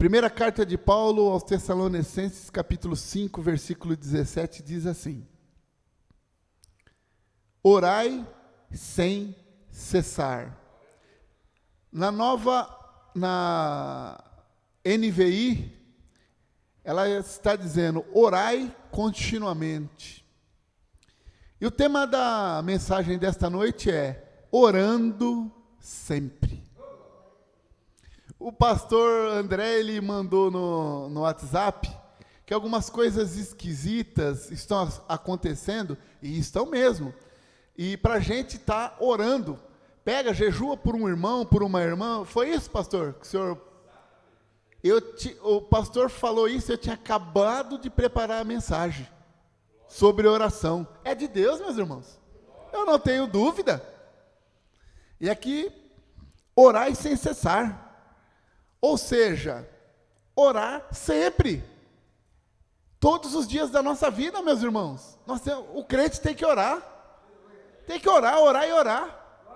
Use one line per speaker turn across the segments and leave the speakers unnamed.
Primeira carta de Paulo aos Tessalonicenses, capítulo 5, versículo 17, diz assim: orai sem cessar. Na NVI, ela está dizendo, orai continuamente. E o tema da mensagem desta noite é, orando sempre. O pastor André, ele mandou no WhatsApp, que algumas coisas esquisitas estão acontecendo, e estão mesmo. E para a gente estar orando, pega, jejua por um irmão, por uma irmã. Foi isso, pastor? Que o senhor... o pastor falou isso, eu tinha acabado de preparar a mensagem sobre oração. É de Deus, meus irmãos. Eu não tenho dúvida. E aqui, orai sem cessar. Ou seja, orar sempre. Todos os dias da nossa vida, meus irmãos. O crente tem que orar. Tem que orar, orar e orar.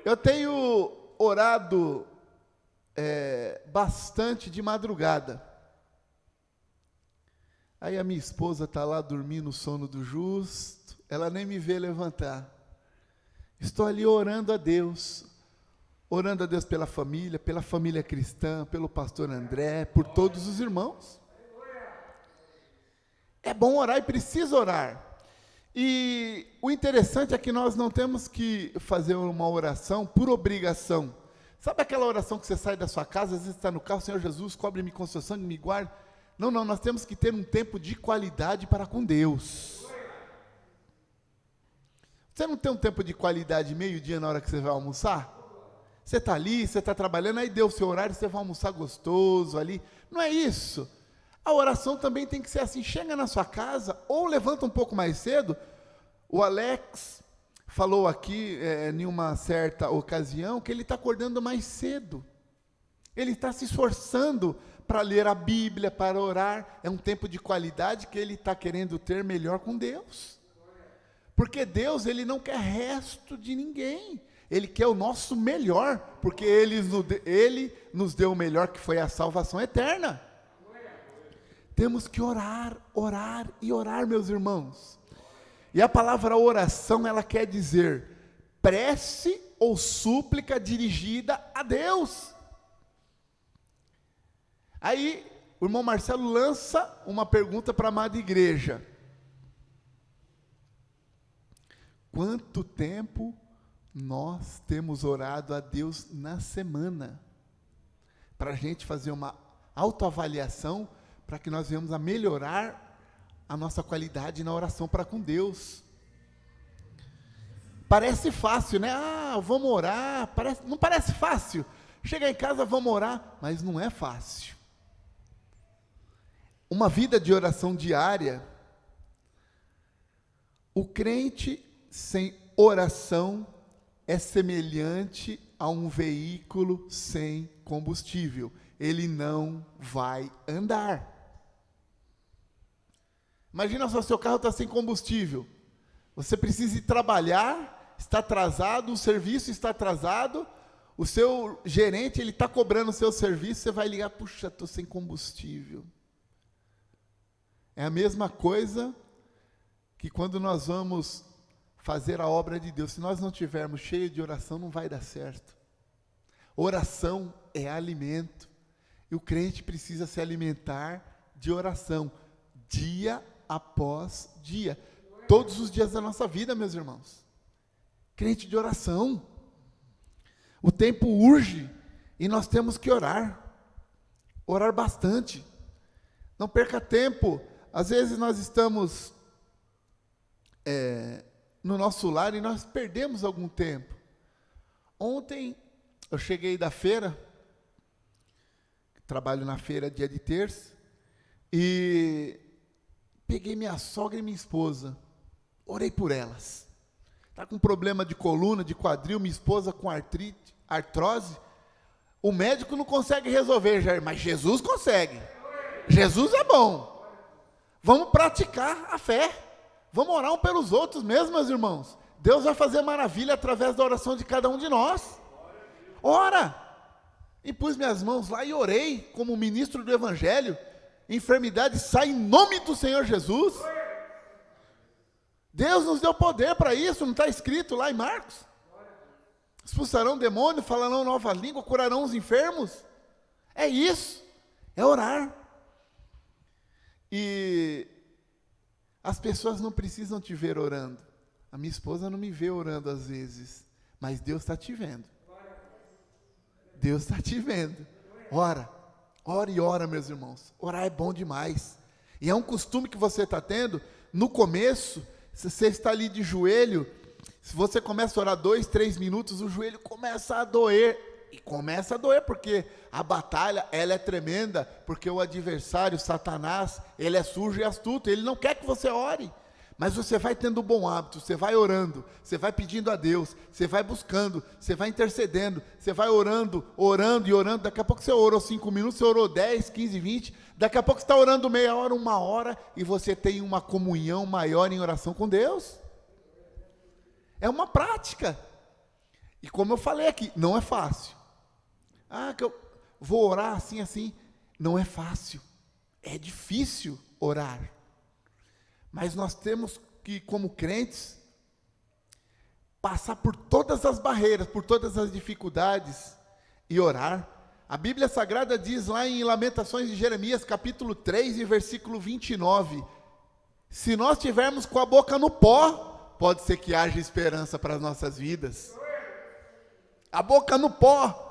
Eu tenho orado bastante de madrugada. Aí a minha esposa está lá dormindo o sono do justo, ela nem me vê levantar. Estou ali orando a Deus pela família cristã, pelo pastor André, por todos os irmãos. É bom orar e precisa orar. E o interessante é que nós não temos que fazer uma oração por obrigação. Sabe aquela oração que você sai da sua casa, às vezes está no carro, Senhor Jesus, cobre-me com seu sangue, me guarde. Não, nós temos que ter um tempo de qualidade para com Deus. Você não tem um tempo de qualidade meio-dia na hora que você vai almoçar? Você está ali, você está trabalhando, aí deu o seu horário, você vai almoçar gostoso ali. Não é isso. A oração também tem que ser assim, chega na sua casa, ou levanta um pouco mais cedo. O Alex falou aqui, em uma certa ocasião, que ele está acordando mais cedo. Ele está se esforçando para ler a Bíblia, para orar. É um tempo de qualidade que ele está querendo ter melhor com Deus. Porque Deus, ele não quer resto de ninguém. Ele quer o nosso melhor, porque Ele nos deu o melhor, que foi a salvação eterna. Temos que orar, orar e orar, meus irmãos. E a palavra oração, ela quer dizer prece ou súplica dirigida a Deus. Aí, o irmão Marcelo lança uma pergunta para a amada igreja. Quanto tempo nós temos orado a Deus na semana? Para a gente fazer uma autoavaliação, para que nós venhamos a melhorar a nossa qualidade na oração para com Deus. Parece fácil, né? Vamos orar, não parece fácil? Chegar em casa, vamos orar, mas não é fácil. Uma vida de oração diária, o crente sem oração é semelhante a um veículo sem combustível. Ele não vai andar. Imagina só, seu carro está sem combustível. Você precisa ir trabalhar, está atrasado, o serviço está atrasado, o seu gerente está cobrando o seu serviço, você vai ligar, puxa, estou sem combustível. É a mesma coisa que quando nós vamos fazer a obra de Deus. Se nós não tivermos cheio de oração, não vai dar certo. Oração é alimento. E o crente precisa se alimentar de oração, dia após dia. Todos os dias da nossa vida, meus irmãos. Crente de oração. O tempo urge e nós temos que orar. Orar bastante. Não perca tempo. Às vezes nós estamos no nosso lar e nós perdemos algum tempo. Ontem eu cheguei da feira, trabalho na feira dia de terça, e peguei minha sogra e minha esposa, orei por elas. Está com problema de coluna, de quadril, minha esposa com artrose. O médico não consegue resolver, Jair, mas Jesus consegue. Jesus é bom. Vamos praticar a fé. Vamos orar um pelos outros mesmo, meus irmãos. Deus vai fazer maravilha através da oração de cada um de nós. Ora! impus minhas mãos lá e orei como ministro do Evangelho. Enfermidade sai em nome do Senhor Jesus. Deus nos deu poder para isso, não está escrito lá em Marcos? Expulsarão demônio, falarão nova língua, curarão os enfermos. É isso, é orar. E as pessoas não precisam te ver orando. A minha esposa não me vê orando às vezes, mas Deus está te vendo. Deus está te vendo. Ora e ora, meus irmãos. Orar é bom demais. E é um costume que você está tendo. No começo, se você está ali de joelho, se você começa a orar 2, 3 minutos, o joelho começa a doer. E começa a doer, porque a batalha, ela é tremenda, porque o adversário, Satanás, ele é sujo e astuto, ele não quer que você ore. Mas você vai tendo um bom hábito, você vai orando, você vai pedindo a Deus, você vai buscando, você vai intercedendo, você vai orando e orando. Daqui a pouco você orou 5 minutos, você orou 10, 15, 20. Daqui a pouco você está orando meia hora, 1 hora, e você tem uma comunhão maior em oração com Deus. É uma prática. E como eu falei aqui, não é fácil. Que eu vou orar assim. Não é fácil. É difícil orar. Mas nós temos que, como crentes, passar por todas as barreiras, por todas as dificuldades e orar. A Bíblia Sagrada diz lá em Lamentações de Jeremias, capítulo 3 e versículo 29, se nós tivermos com a boca no pó, pode ser que haja esperança para as nossas vidas. A boca no pó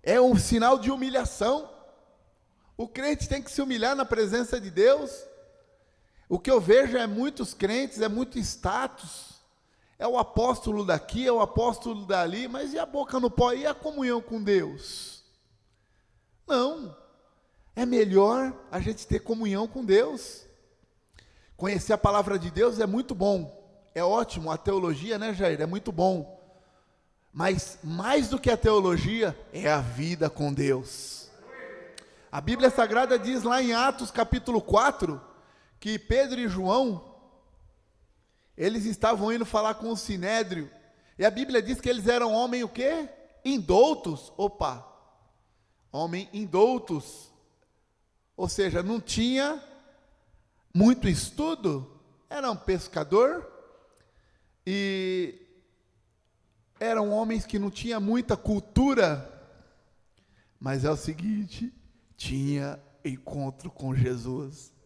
é um sinal de humilhação. O crente tem que se humilhar na presença de Deus. O que eu vejo é muitos crentes, é muito status, é o apóstolo daqui, é o apóstolo dali, mas e a boca no pó, e a comunhão com Deus? Não, é melhor a gente ter comunhão com Deus. Conhecer a palavra de Deus é muito bom, é ótimo, a teologia, né, Jair, é muito bom, mas mais do que a teologia, é a vida com Deus. A Bíblia Sagrada diz lá em Atos capítulo 4, que Pedro e João, eles estavam indo falar com o Sinédrio, e a Bíblia diz que eles eram homens o quê? Indoutos, homem indoutos, ou seja, não tinha muito estudo, era um pescador, e eram homens que não tinham muita cultura, mas é o seguinte, tinha encontro com Jesus.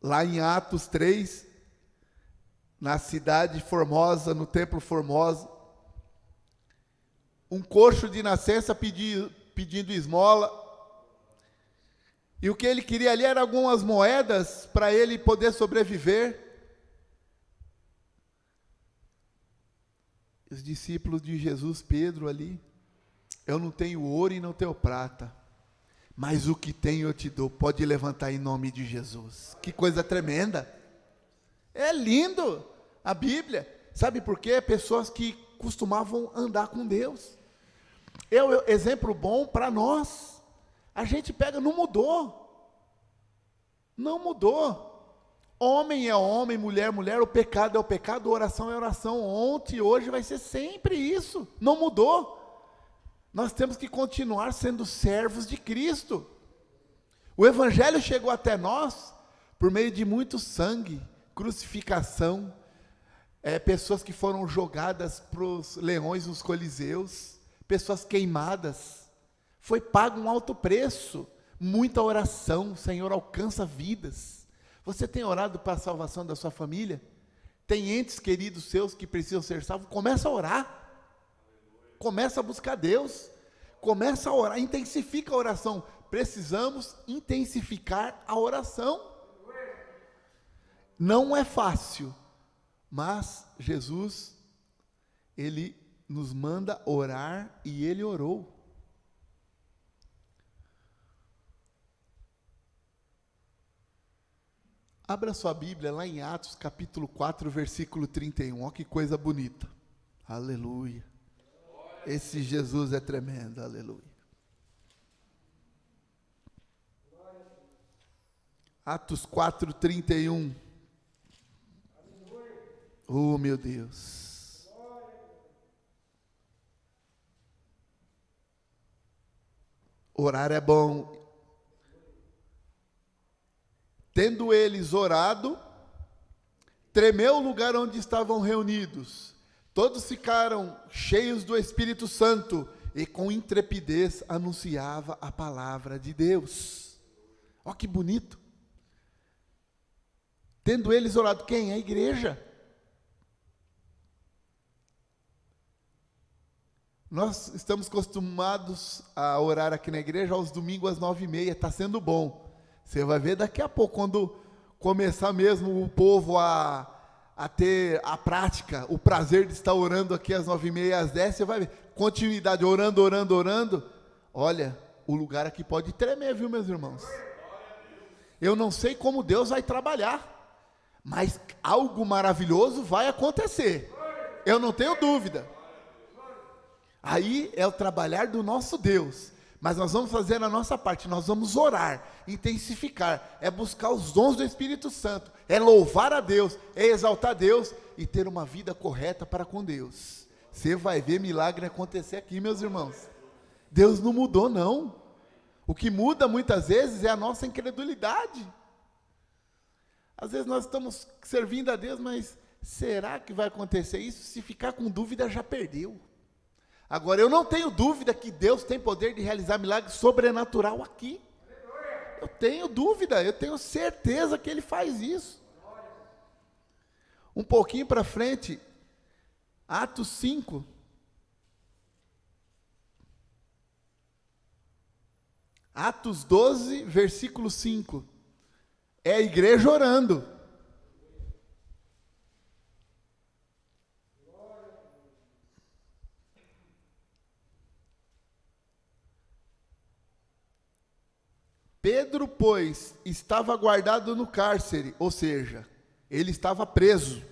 Lá em Atos 3, na cidade Formosa, no templo Formosa, um coxo de nascença pedindo esmola, e o que ele queria ali eram algumas moedas para ele poder sobreviver. Os discípulos de Jesus, Pedro ali, eu não tenho ouro e não tenho prata, mas o que tenho eu te dou, pode levantar em nome de Jesus. Que coisa tremenda, é lindo a Bíblia, sabe por quê? Pessoas que costumavam andar com Deus, exemplo bom para nós, a gente pega, não mudou, homem é homem, mulher é mulher, o pecado é o pecado, a oração é oração, ontem e hoje vai ser sempre isso, não mudou. Nós temos que continuar sendo servos de Cristo. O Evangelho chegou até nós por meio de muito sangue, crucificação, pessoas que foram jogadas para os leões nos coliseus, pessoas queimadas, foi pago um alto preço, muita oração. O Senhor alcança vidas. Você tem orado para a salvação da sua família? Tem entes queridos seus que precisam ser salvos? Começa a orar. Começa a buscar Deus, começa a orar, intensifica a oração. Precisamos intensificar a oração. Não é fácil, mas Jesus, Ele nos manda orar e Ele orou. Abra sua Bíblia lá em Atos capítulo 4, versículo 31, olha que coisa bonita, aleluia. Esse Jesus é tremendo, aleluia. Atos 4, 31. Oh, meu Deus. Orar é bom. Tendo eles orado, tremeu o lugar onde estavam reunidos. Todos ficaram cheios do Espírito Santo e com intrepidez anunciava a palavra de Deus. Olha que bonito. Tendo eles orado, quem? A igreja. Nós estamos acostumados a orar aqui na igreja aos domingos às 9h30, está sendo bom. Você vai ver daqui a pouco, quando começar mesmo o povo a ter a prática, o prazer de estar orando aqui às 9h30, às 10h, você vai ver, continuidade, orando. Olha, o lugar aqui pode tremer, viu, meus irmãos? Eu não sei como Deus vai trabalhar, mas algo maravilhoso vai acontecer. Eu não tenho dúvida. Aí é o trabalhar do nosso Deus. Mas nós vamos fazer a nossa parte, nós vamos orar, intensificar, é buscar os dons do Espírito Santo, é louvar a Deus, é exaltar a Deus e ter uma vida correta para com Deus. Você vai ver milagre acontecer aqui, meus irmãos. Deus não mudou, não. O que muda muitas vezes é a nossa incredulidade. Às vezes nós estamos servindo a Deus, mas será que vai acontecer isso? Se ficar com dúvida, já perdeu. Agora, eu não tenho dúvida que Deus tem poder de realizar milagre sobrenatural aqui. Eu tenho dúvida, eu tenho certeza que Ele faz isso. Um pouquinho para frente, Atos 5. Atos 12, versículo 5. É a igreja orando. Pedro, pois, estava guardado no cárcere, ou seja, ele estava preso.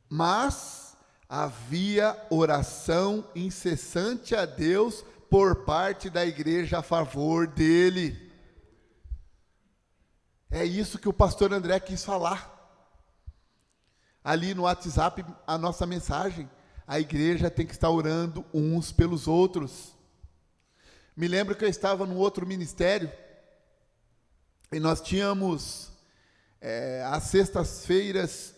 Mas havia oração incessante a Deus por parte da igreja a favor dele. É isso que o pastor André quis falar. Ali no WhatsApp, a nossa mensagem, a igreja tem que estar orando uns pelos outros. Me lembro que eu estava num outro ministério, e nós tínhamos, às sextas-feiras,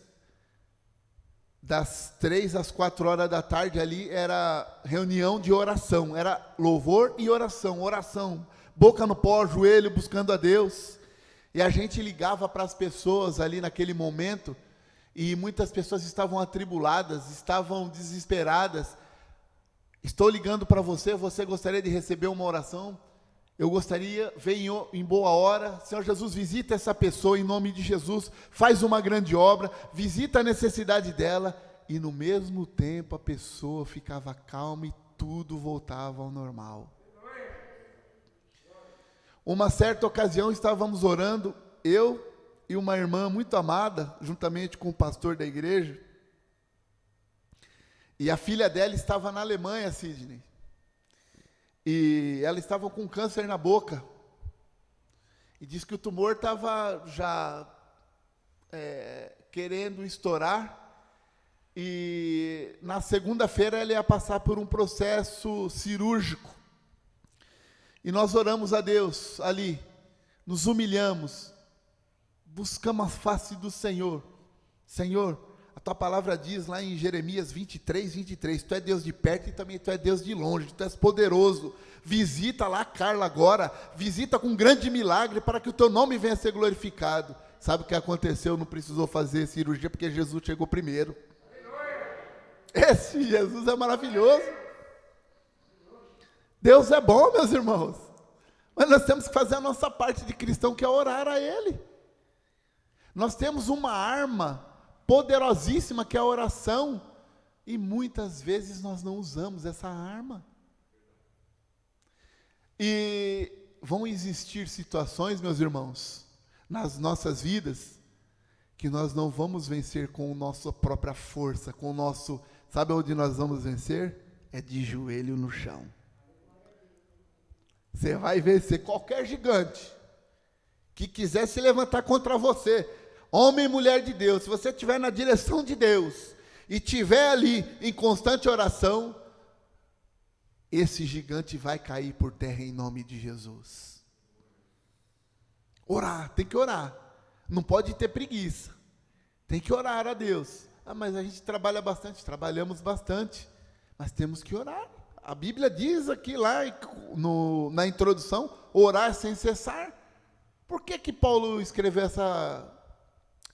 das 3 às 4 horas da tarde ali, era reunião de oração, era louvor e oração, boca no pó, joelho, buscando a Deus, e a gente ligava para as pessoas ali naquele momento, e muitas pessoas estavam atribuladas, estavam desesperadas. Estou ligando para você, você gostaria de receber uma oração? Eu gostaria, venha em boa hora. Senhor Jesus, visita essa pessoa em nome de Jesus, faz uma grande obra, visita a necessidade dela, e no mesmo tempo a pessoa ficava calma e tudo voltava ao normal. Uma certa ocasião estávamos orando, eu e uma irmã muito amada, juntamente com o pastor da igreja, e a filha dela estava na Alemanha, Sidney. E ela estava com câncer na boca. E disse que o tumor estava já querendo estourar. E na segunda-feira ela ia passar por um processo cirúrgico. E nós oramos a Deus ali, nos humilhamos, buscamos a face do Senhor. Senhor, a tua palavra diz lá em Jeremias 23, tu é Deus de perto e também tu é Deus de longe, tu és poderoso. Visita lá a Carla agora, visita com um grande milagre para que o teu nome venha a ser glorificado. Sabe o que aconteceu? Não precisou fazer cirurgia porque Jesus chegou primeiro. Esse Jesus é maravilhoso. Deus é bom, meus irmãos. Mas nós temos que fazer a nossa parte de cristão, que é orar a Ele. Nós temos uma arma poderosíssima que é a oração, e muitas vezes nós não usamos essa arma. E vão existir situações, meus irmãos, nas nossas vidas, que nós não vamos vencer com a nossa própria força, com o nosso, sabe onde nós vamos vencer? É de joelho no chão. Você vai vencer qualquer gigante que quiser se levantar contra você. Homem e mulher de Deus, se você estiver na direção de Deus e estiver ali em constante oração, esse gigante vai cair por terra em nome de Jesus. Orar, tem que orar. Não pode ter preguiça. Tem que orar a Deus. Mas a gente trabalha bastante, trabalhamos bastante. Mas temos que orar. A Bíblia diz aqui lá na introdução, orar sem cessar. Por que Paulo escreveu essa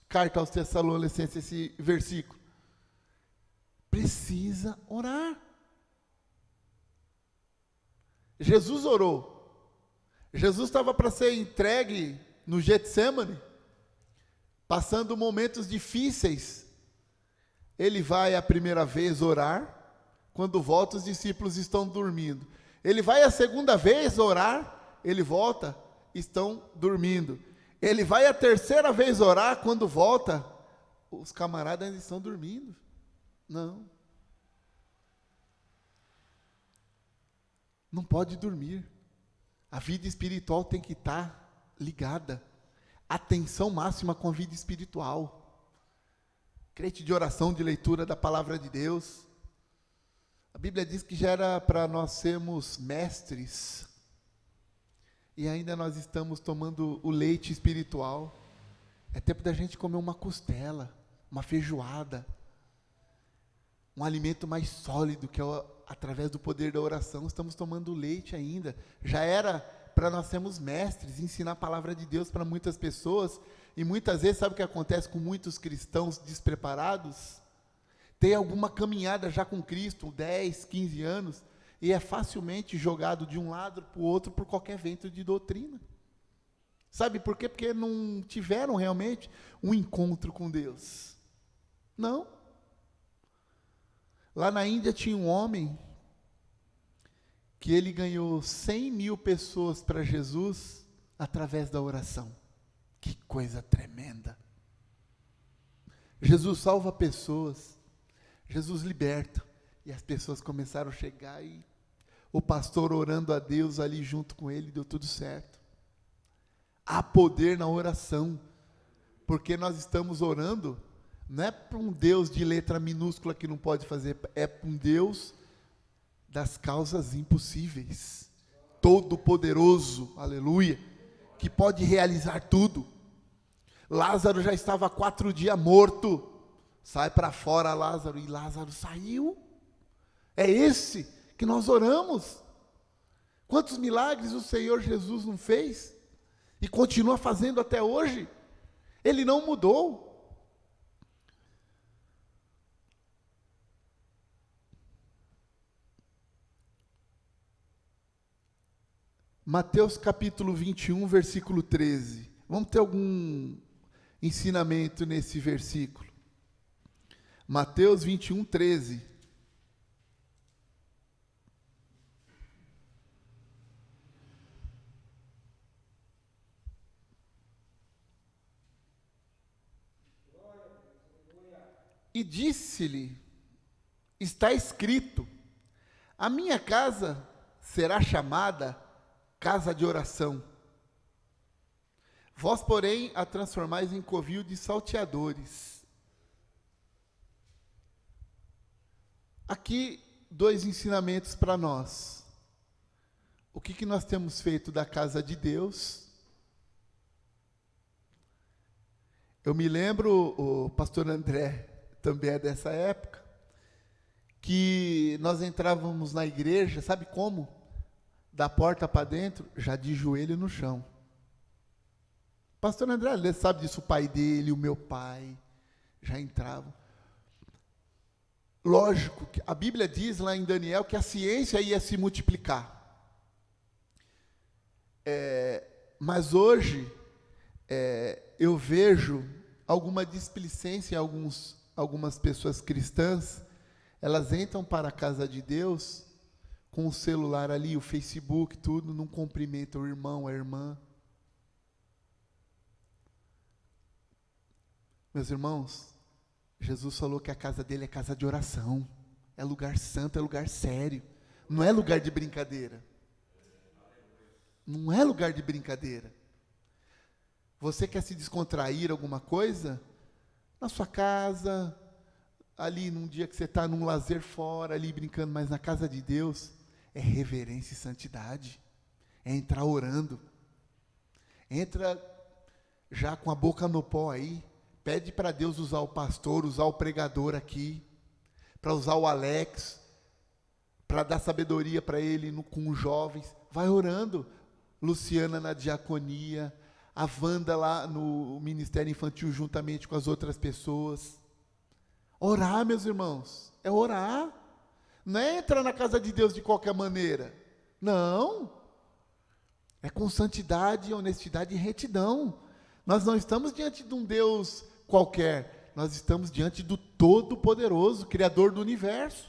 carta aos Tessalonicenses, esse versículo? Precisa orar. Jesus orou. Jesus estava para ser entregue no Getsemane, passando momentos difíceis. Ele vai a primeira vez orar, quando volta os discípulos estão dormindo. Ele vai a segunda vez orar, ele volta, estão dormindo. Ele vai a terceira vez orar, quando volta, os camaradas ainda estão dormindo. Não pode dormir. A vida espiritual tem que estar ligada. Atenção máxima com a vida espiritual. Crente de oração, de leitura da palavra de Deus. A Bíblia diz que já era para nós sermos mestres. E ainda nós estamos tomando o leite espiritual. É tempo da gente comer uma costela, uma feijoada. Um alimento mais sólido, que é através do poder da oração. Estamos tomando leite ainda. Já era para nós sermos mestres, ensinar a palavra de Deus para muitas pessoas. E muitas vezes, sabe o que acontece com muitos cristãos despreparados? Tem alguma caminhada já com Cristo, 10, 15 anos, e é facilmente jogado de um lado para o outro por qualquer vento de doutrina. Sabe por quê? Porque não tiveram realmente um encontro com Deus. Não. Lá na Índia tinha um homem que ele ganhou 100 mil pessoas para Jesus através da oração. Que coisa tremenda. Jesus salva pessoas, Jesus liberta, e as pessoas começaram a chegar, e o pastor orando a Deus ali junto com ele, deu tudo certo. Há poder na oração, porque nós estamos orando, não é para um Deus de letra minúscula que não pode fazer, é para um Deus das causas impossíveis, todo-poderoso, aleluia, que pode realizar tudo. Lázaro já estava há 4 dias morto. Sai para fora, Lázaro. E Lázaro saiu. É esse que nós oramos. Quantos milagres o Senhor Jesus não fez? E continua fazendo até hoje. Ele não mudou. Mateus capítulo 21, versículo 13. Vamos ter algum ensinamento nesse versículo. Mateus 21, 13. E disse-lhe, está escrito, a minha casa será chamada casa de oração. Vós, porém, a transformais em covil de salteadores. Aqui, 2 ensinamentos para nós. O que nós temos feito da casa de Deus? Eu me lembro, o pastor André também é dessa época, que nós entrávamos na igreja, sabe como? Da porta para dentro, já de joelho no chão. Pastor André, ele sabe disso, o pai dele, o meu pai, já entravam. Lógico, que a Bíblia diz lá em Daniel que a ciência ia se multiplicar. Mas hoje, eu vejo alguma displicência em algumas pessoas cristãs. Elas entram para a casa de Deus com o celular ali, o Facebook, tudo, não cumprimentam o irmão, a irmã. Meus irmãos, Jesus falou que a casa dele é casa de oração, é lugar santo, é lugar sério, não é lugar de brincadeira. Não é lugar de brincadeira. Você quer se descontrair alguma coisa? Na sua casa, ali num dia que você está num lazer fora, ali brincando, mas na casa de Deus, é reverência e santidade, é entrar orando. Entra já com a boca no pó aí, pede para Deus usar o pastor, usar o pregador aqui, para usar o Alex, para dar sabedoria para ele com os jovens. Vai orando. Luciana na diaconia, a Wanda lá no Ministério Infantil juntamente com as outras pessoas. Orar, meus irmãos, é orar. Não é entrar na casa de Deus de qualquer maneira. Não. É com santidade, honestidade e retidão. Nós não estamos diante de um Deus qualquer. Nós estamos diante do Todo-Poderoso, Criador do Universo.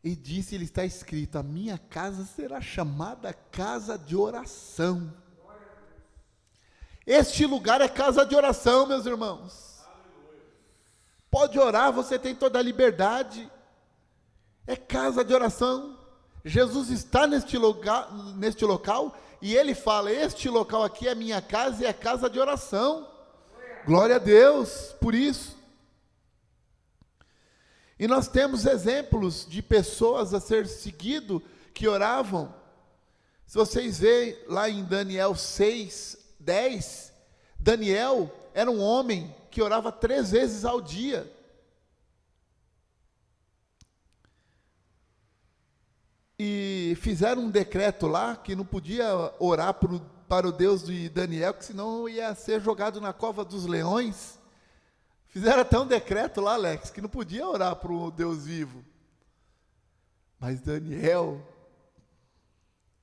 E disse, ele está escrito, a minha casa será chamada casa de oração. Este lugar é casa de oração, meus irmãos. Pode orar, você tem toda a liberdade. É casa de oração. Jesus está neste local e ele fala, este local aqui é minha casa e é casa de oração. Glória a Deus por isso. E nós temos exemplos de pessoas a ser seguido que oravam. Se vocês veem lá em Daniel 6:10, Daniel era um homem que orava 3 vezes ao dia. E fizeram um decreto lá que não podia orar para o Deus de Daniel, que senão ia ser jogado na cova dos leões. Fizeram até um decreto lá, Alex, que não podia orar para o Deus vivo. Mas Daniel,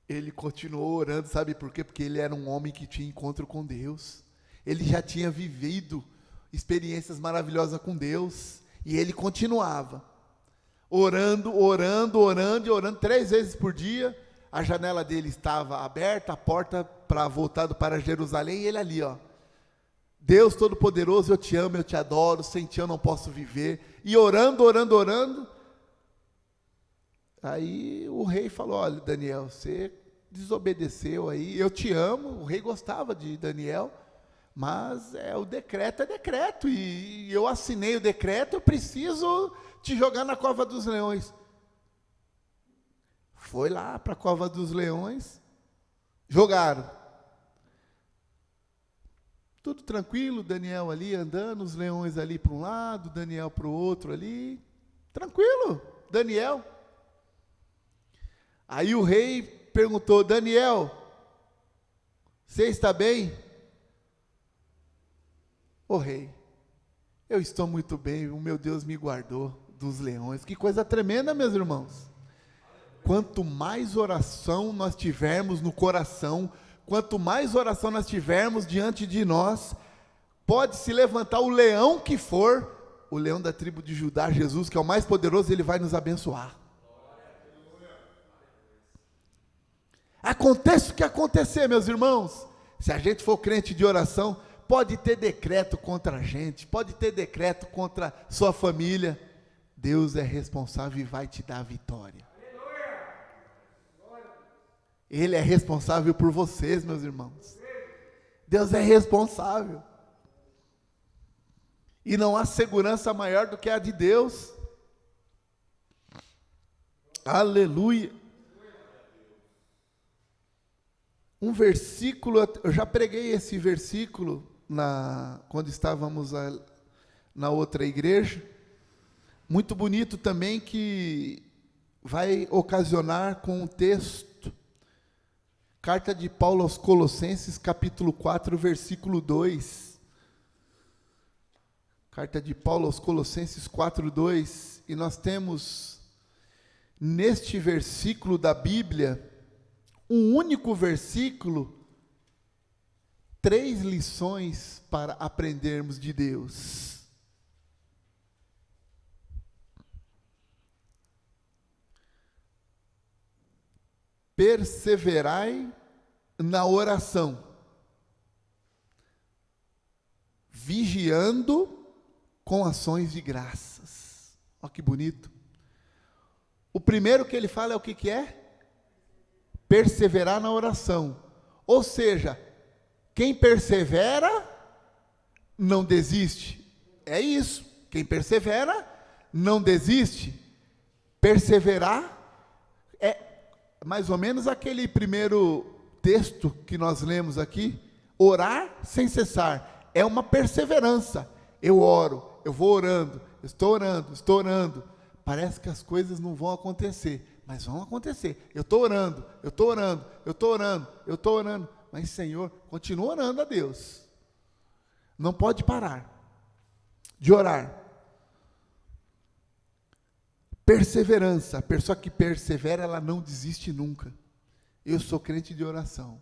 ele continuou orando, sabe por quê? Porque ele era um homem que tinha encontro com Deus. Ele já tinha vivido experiências maravilhosas com Deus. E ele continuava orando 3 vezes por dia. A janela dele estava aberta, a porta voltada para Jerusalém, e ele ali, ó. Deus Todo-Poderoso, eu te amo, eu te adoro, sem ti eu não posso viver. E orando. Aí o rei falou, olha, Daniel, você desobedeceu aí, eu te amo. O rei gostava de Daniel, mas o decreto é decreto, e eu assinei o decreto, eu preciso te jogar na cova dos leões. Foi lá para a cova dos leões, jogaram. Tudo tranquilo, Daniel ali andando, os leões ali para um lado, Daniel para o outro ali, tranquilo, Daniel. Aí o rei perguntou, Daniel, você está bem? Ô rei, eu estou muito bem, o meu Deus me guardou dos leões. Que coisa tremenda, meus irmãos. Quanto mais oração nós tivermos no coração, quanto mais oração nós tivermos diante de nós, pode se levantar o leão que for, o leão da tribo de Judá, Jesus, que é o mais poderoso, ele vai nos abençoar. Aconteça o que acontecer, meus irmãos, se a gente for crente de oração, pode ter decreto contra a gente, pode ter decreto contra sua família, Deus é responsável e vai te dar a vitória. Ele é responsável por vocês, meus irmãos. Deus é responsável. E não há segurança maior do que a de Deus. Aleluia. Um versículo, eu já preguei esse versículo quando estávamos na outra igreja. Muito bonito também, que vai ocasionar com um texto. Carta de Paulo aos Colossenses, capítulo 4, versículo 2. Carta de Paulo aos Colossenses 4, 2. E nós temos, neste versículo da Bíblia, um único versículo, 3 lições para aprendermos de Deus. Perseverai na oração, vigiando com ações de graças. Olha que bonito. O primeiro que ele fala é o que é? Perseverar na oração. Ou seja, quem persevera não desiste. É isso. Quem persevera não desiste. Perseverar é mais ou menos aquele primeiro texto que nós lemos aqui. Orar sem cessar é uma perseverança. Eu oro, eu vou orando, estou orando, estou orando. Parece que as coisas não vão acontecer, mas vão acontecer. Eu estou orando, eu estou orando, eu estou orando, eu estou orando. Mas, Senhor, continua orando a Deus. Não pode parar de orar. Perseverança. A pessoa que persevera, ela não desiste nunca. Eu sou crente de oração.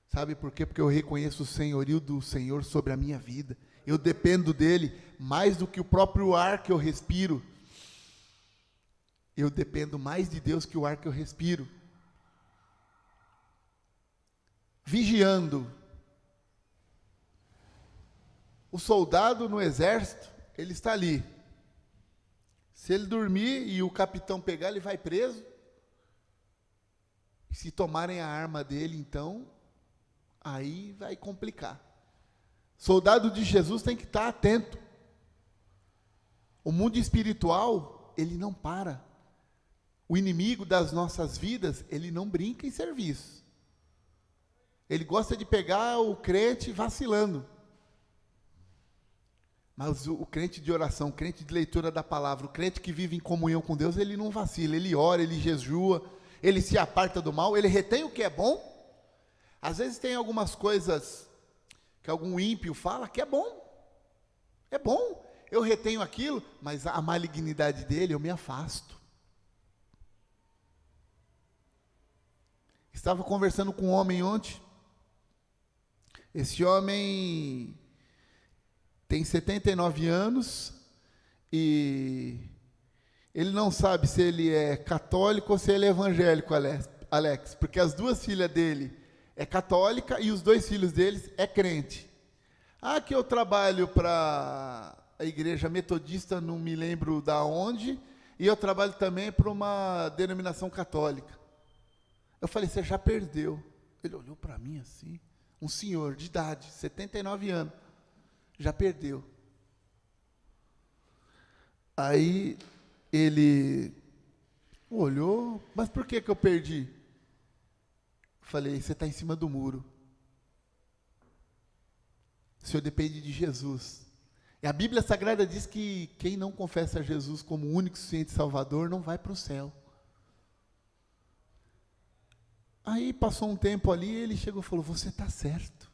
Sabe por quê? Porque eu reconheço o senhorio do Senhor sobre a minha vida. Eu dependo dele mais do que o próprio ar que eu respiro. Eu dependo mais de Deus que o ar que eu respiro. Vigiando. O soldado no exército, ele está ali. Se ele dormir e o capitão pegar, ele vai preso. E se tomarem a arma dele, então, aí vai complicar. Soldado de Jesus tem que estar atento. O mundo espiritual, ele não para. O inimigo das nossas vidas, ele não brinca em serviço. Ele gosta de pegar o crente vacilando. Mas o crente de oração, o crente de leitura da palavra, o crente que vive em comunhão com Deus, ele não vacila, ele ora, ele jejua, ele se aparta do mal, ele retém o que é bom. Às vezes tem algumas coisas que algum ímpio fala que é bom. É bom, eu retenho aquilo, mas a malignidade dele eu me afasto. Estava conversando com um homem ontem. Esse homem tem 79 anos e ele não sabe se ele é católico ou se ele é evangélico, Alex, porque as duas filhas dele é católica e os dois filhos deles é crente. Que eu trabalho para a igreja metodista, não me lembro da onde, e eu trabalho também para uma denominação católica. Eu falei, você já perdeu. Ele olhou para mim assim, um senhor de idade, 79 anos. Já perdeu. Aí ele olhou, mas por que eu perdi? Falei, você está em cima do muro. O senhor depende de Jesus. E a Bíblia Sagrada diz que quem não confessa Jesus como único e suficiente Salvador não vai para o céu. Aí passou um tempo ali, ele chegou e falou, você está certo.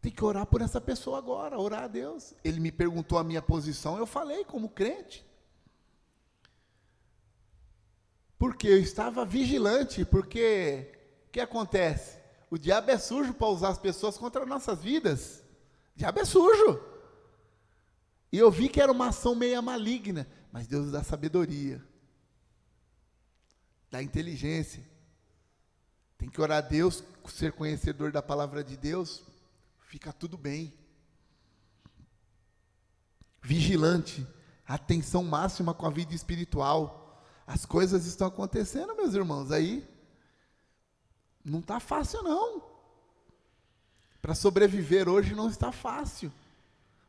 Tem que orar por essa pessoa agora, orar a Deus. Ele me perguntou a minha posição, eu falei como crente. Porque eu estava vigilante, porque o que acontece? O diabo é sujo para usar as pessoas contra nossas vidas. O diabo é sujo. E eu vi que era uma ação meia maligna, mas Deus dá sabedoria, dá inteligência. Tem que orar a Deus, ser conhecedor da palavra de Deus, fica tudo bem. Vigilante, atenção máxima com a vida espiritual. As coisas estão acontecendo, meus irmãos, aí não está fácil não. Para sobreviver hoje não está fácil.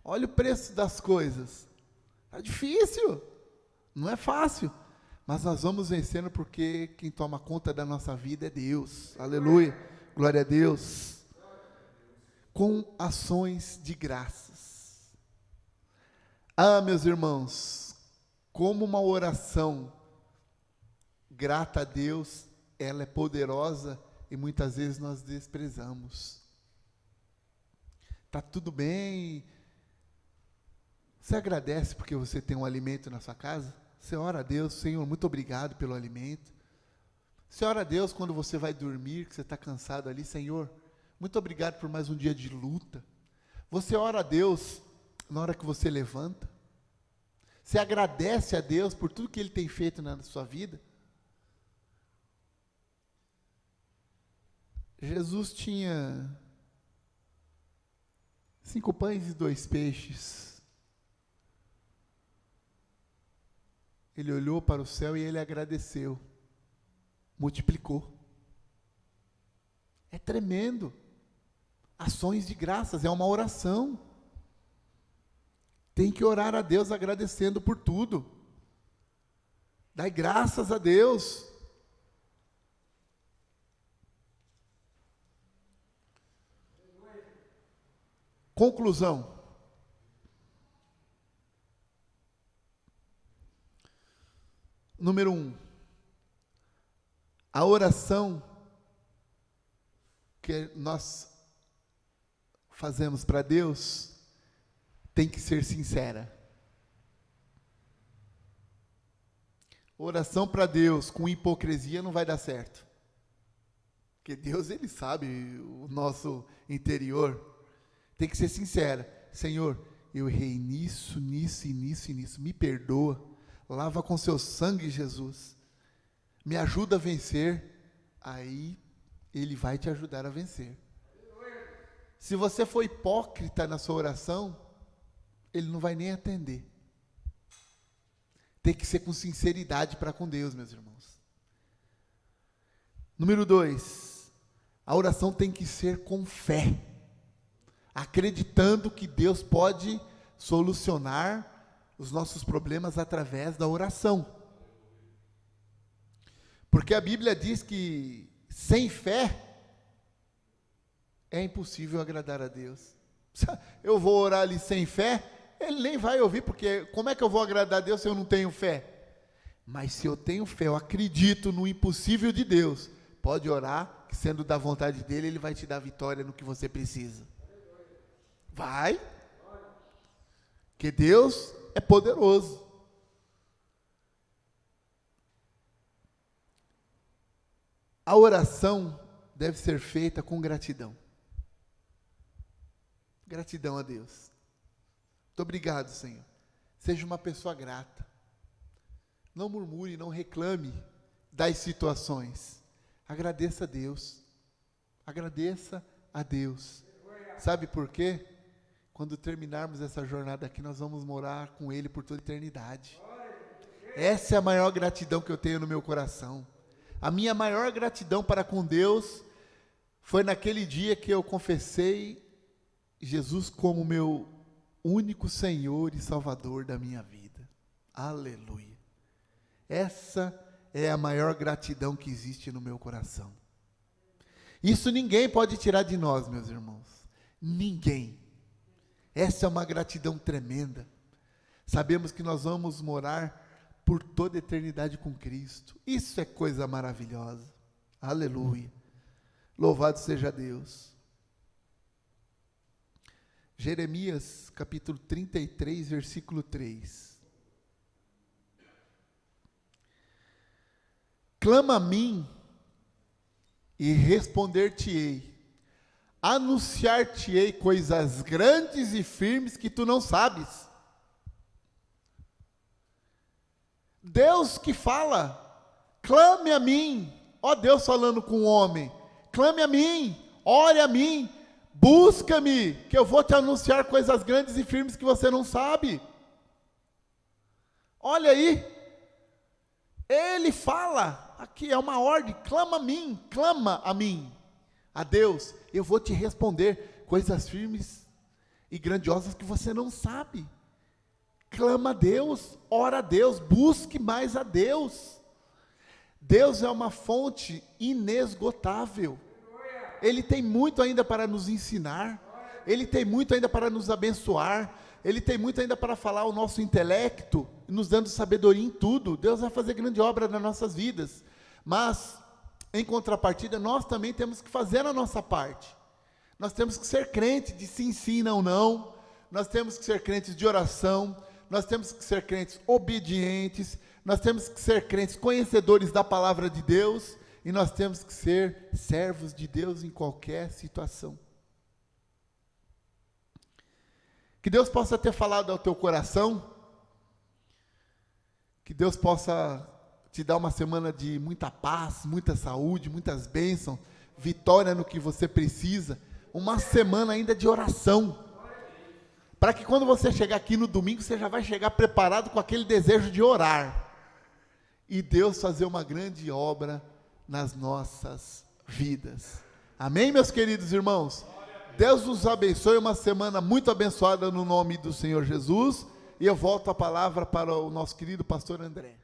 Olha o preço das coisas. Está difícil, não é fácil. Mas nós vamos vencendo porque quem toma conta da nossa vida é Deus. Aleluia, glória a Deus. Com ações de graças. Meus irmãos, como uma oração grata a Deus, ela é poderosa e muitas vezes nós desprezamos. Está tudo bem. Você agradece porque você tem um alimento na sua casa? Você ora a Deus, Senhor, muito obrigado pelo alimento. Você ora a Deus quando você vai dormir, que você está cansado ali, Senhor, muito obrigado por mais um dia de luta. Você ora a Deus na hora que você levanta. Você agradece a Deus por tudo que Ele tem feito na sua vida. Jesus tinha 5 pães e 2 peixes. Ele olhou para o céu e ele agradeceu. Multiplicou. É tremendo. Ações de graças, é uma oração. tem que orar a Deus agradecendo por tudo. Dai graças a Deus. Conclusão. Número 1. A oração que nós fazemos para Deus tem que ser sincera. Oração para Deus com hipocrisia não vai dar certo. Porque Deus, Ele sabe o nosso interior. Tem que ser sincera. Senhor, eu errei nisso, nisso e nisso e nisso. Me perdoa. Lava com seu sangue, Jesus. Me ajuda a vencer. Aí Ele vai te ajudar a vencer. Se você for hipócrita na sua oração, Ele não vai nem atender. Tem que ser com sinceridade para com Deus, meus irmãos. Número 2, a oração tem que ser com fé, acreditando que Deus pode solucionar os nossos problemas através da oração. Porque a Bíblia diz que sem fé é impossível agradar a Deus. Eu vou orar ali sem fé, Ele nem vai ouvir, porque como é que eu vou agradar a Deus se eu não tenho fé? Mas se eu tenho fé, eu acredito no impossível de Deus, pode orar, que sendo da vontade dEle, Ele vai te dar vitória no que você precisa. Vai, porque Deus é poderoso. A oração deve ser feita com gratidão. Gratidão a Deus. Muito obrigado, Senhor. Seja uma pessoa grata. Não murmure, não reclame das situações. Agradeça a Deus. Agradeça a Deus. Sabe por quê? Quando terminarmos essa jornada aqui, nós vamos morar com Ele por toda a eternidade. Essa é a maior gratidão que eu tenho no meu coração. A minha maior gratidão para com Deus foi naquele dia que eu confessei Jesus como meu único Senhor e Salvador da minha vida. Aleluia. Essa é a maior gratidão que existe no meu coração. Isso ninguém pode tirar de nós, meus irmãos. Ninguém. Essa é uma gratidão tremenda. Sabemos que nós vamos morar por toda a eternidade com Cristo. Isso é coisa maravilhosa. Aleluia. Louvado seja Deus. Jeremias, capítulo 33, versículo 3. Clama a mim e responder-te-ei. Anunciar-te-ei coisas grandes e firmes que tu não sabes. Deus que fala, clame a mim, ó Deus falando com o homem, clame a mim, ore a mim, busca-me, que eu vou te anunciar coisas grandes e firmes que você não sabe. Olha aí, Ele fala, aqui é uma ordem, clama a mim, a Deus, eu vou te responder coisas firmes e grandiosas que você não sabe. Clama a Deus, ora a Deus, busque mais a Deus. Deus é uma fonte inesgotável. Ele tem muito ainda para nos ensinar. Ele tem muito ainda para nos abençoar. Ele tem muito ainda para falar ao nosso intelecto, nos dando sabedoria em tudo. Deus vai fazer grande obra nas nossas vidas. Mas, em contrapartida, nós também temos que fazer a nossa parte. Nós temos que ser crentes de sim, sim, não, não. Nós temos que ser crentes de oração. Nós temos que ser crentes obedientes, nós temos que ser crentes conhecedores da palavra de Deus, e nós temos que ser servos de Deus em qualquer situação. Que Deus possa ter falado ao teu coração, que Deus possa te dar uma semana de muita paz, muita saúde, muitas bênçãos, vitória no que você precisa, uma semana ainda de oração, para que quando você chegar aqui no domingo, você já vai chegar preparado com aquele desejo de orar, e Deus fazer uma grande obra nas nossas vidas. Amém, meus queridos irmãos? Deus os abençoe, uma semana muito abençoada no nome do Senhor Jesus. E eu volto a palavra para o nosso querido pastor André.